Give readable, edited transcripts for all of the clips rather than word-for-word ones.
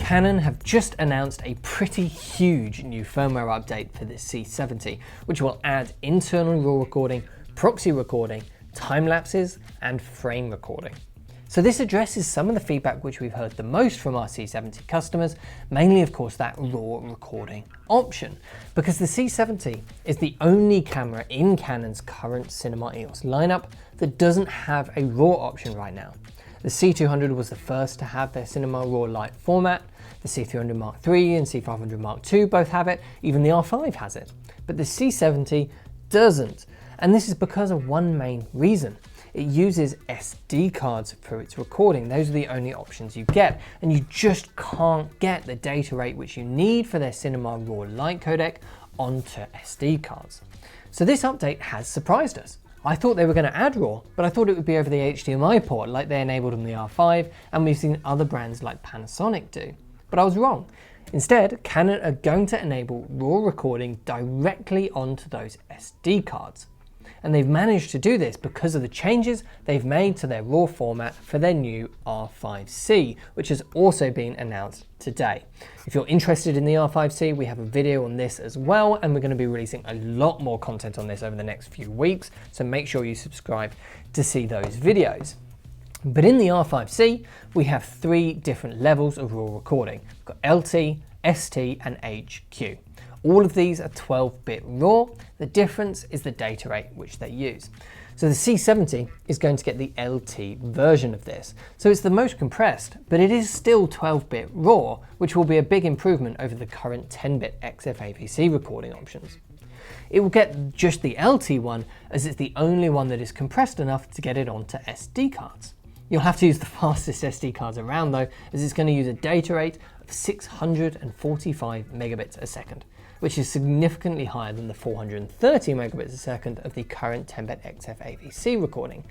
Canon have just announced a pretty huge new firmware update for the C70, which will add internal RAW recording, proxy recording, time lapses, and frame recording. So this addresses some of the feedback which we've heard the most from our C70 customers, mainly of course that RAW recording option, because the C70 is the only camera in Canon's current Cinema EOS lineup that doesn't have a RAW option right now. The C200 was the first to have their Cinema RAW Lite format, the C300 Mark III and C500 Mark II both have it, even the R5 has it, but the C70 doesn't, and this is because of one main reason. It uses SD cards for its recording. Those are the only options you get, and you just can't get the data rate which you need for their Cinema RAW Lite codec onto SD cards. So this update has surprised us. I thought they were going to add RAW, but I thought it would be over the HDMI port like they enabled on the R5, and we've seen other brands like Panasonic do. But I was wrong. Instead, Canon are going to enable RAW recording directly onto those SD cards. And they've managed to do this because of the changes they've made to their RAW format for their new R5C, which has also been announced today. If you're interested in the R5C, we have a video on this as well, and we're going to be releasing a lot more content on this over the next few weeks, so make sure you subscribe to see those videos. But in the R5C, we have 3 different levels of RAW recording. We've got LT, ST, and HQ. All of these are 12-bit RAW. The difference is the data rate which they use. So the C70 is going to get the LT version of this. So it's the most compressed, but it is still 12-bit RAW, which will be a big improvement over the current 10-bit XFAVC recording options. It will get just the LT one, as it's the only one that is compressed enough to get it onto SD cards. You'll have to use the fastest SD cards around though, as it's going to use a data rate of 645 megabits a second, which is significantly higher than the 430 megabits a second of the current 10-bit XFAVC recording.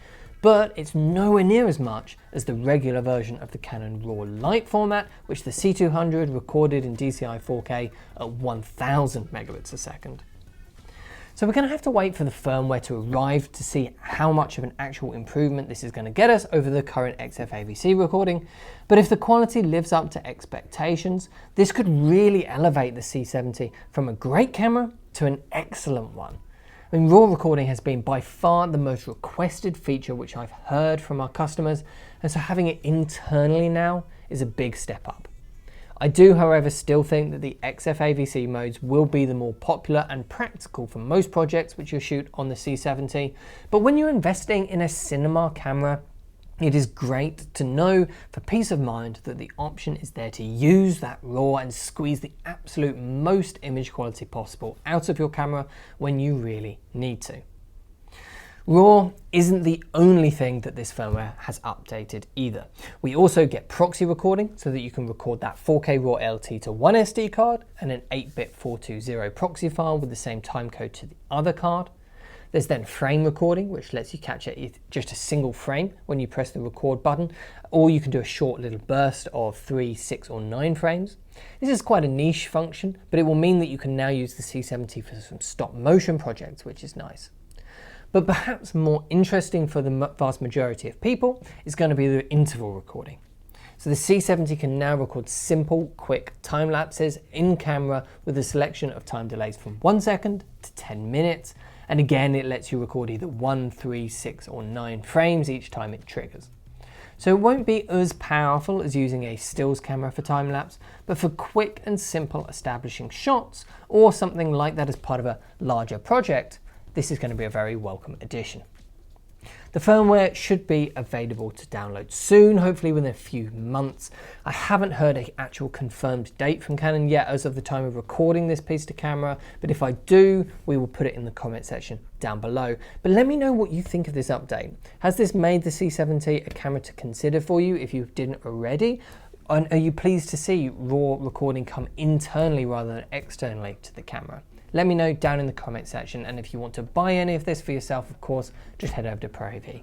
But it's nowhere near as much as the regular version of the Canon RAW Lite format, which the C200 recorded in DCI 4K at 1000 megabits a second. So we're going to have to wait for the firmware to arrive to see how much of an actual improvement this is going to get us over the current XFAVC recording, but if the quality lives up to expectations, this could really elevate the C70 from a great camera to an excellent one. I mean, RAW recording has been by far the most requested feature which I've heard from our customers, and so having it internally now is a big step up. I do, however, still think that the XFAVC modes will be the more popular and practical for most projects which you'll shoot on the C70, but when you're investing in a cinema camera, it is great to know for peace of mind that the option is there to use that RAW and squeeze the absolute most image quality possible out of your camera when you really need to. RAW isn't the only thing that this firmware has updated either. We also get proxy recording so that you can record that 4K RAW LT to one SD card and an 8-bit 420 proxy file with the same timecode to the other card. There's then frame recording, which lets you capture just a single frame when you press the record button, or you can do a short little burst of 3, 6, or 9 frames. This is quite a niche function, but it will mean that you can now use the C70 for some stop motion projects, which is nice. But perhaps more interesting for the vast majority of people is going to be the interval recording. So the C70 can now record simple, quick time lapses in camera with a selection of time delays from 1 second to 10 minutes. And again, it lets you record either 1, 3, 6, or 9 frames each time it triggers. So it won't be as powerful as using a stills camera for time lapse, but for quick and simple establishing shots or something like that as part of a larger project, this is going to be a very welcome addition. The firmware should be available to download soon, hopefully within a few months. I haven't heard an actual confirmed date from Canon yet as of the time of recording this piece to camera, but if I do, we will put it in the comment section down below. But let me know what you think of this update. Has this made the C70 a camera to consider for you if you didn't already? And are you pleased to see RAW recording come internally rather than externally to the camera? Let me know down in the comment section, and if you want to buy any of this for yourself, of course, just head over to Proav.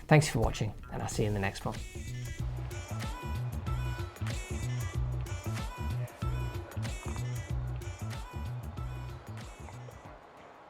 Thanks for watching, and I'll see you in the next one.